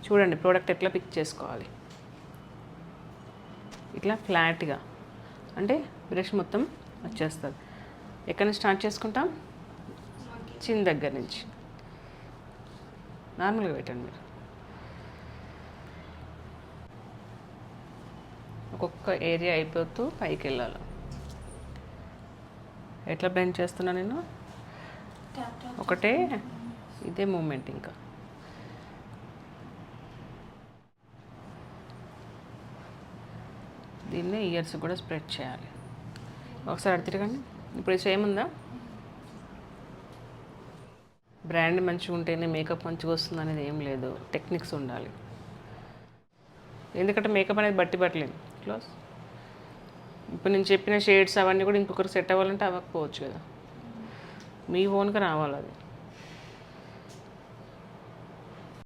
చూడండి ప్రోడక్ట్ ఎట్లా పిక్ చేసుకోవాలి. ఇట్లా ఫ్లాట్గా అంటే బ్రష్ మొత్తం వచ్చేస్తుంది. ఎక్కడి నుంచి స్టార్ట్ చేసుకుంటాం? చిన్న దగ్గర నుంచి నార్మల్గా పెట్టండి మీరు. ఒక్కొక్క ఏరియా అయిపోతూ పైకి వెళ్ళాలి. ఎట్లా బ్లెండ్ చేస్తున్నా నేను? ఒకటే ఇదే మూమెంట్. ఇంకా దీన్నే ఇయర్స్ కూడా స్ప్రెడ్ చేయాలి. ఒకసారి అటు తిరగండి. ఇప్పుడు ఇది సేమ్ ఉందా? బ్రాండ్ మంచిగా ఉంటేనే మేకప్ మంచిగా వస్తుంది అనేది ఏం లేదు, టెక్నిక్స్ ఉండాలి. ఎందుకంటే మేకప్ అనేది బట్టి పట్టలేదు. క్లోజ్. ఇప్పుడు నేను చెప్పిన షేడ్స్ అవన్నీ కూడా ఇంకొకరు సెట్ అవ్వాలంటే అవ్వకపోవచ్చు కదా, మీ ఓన్గా రావాలి అది.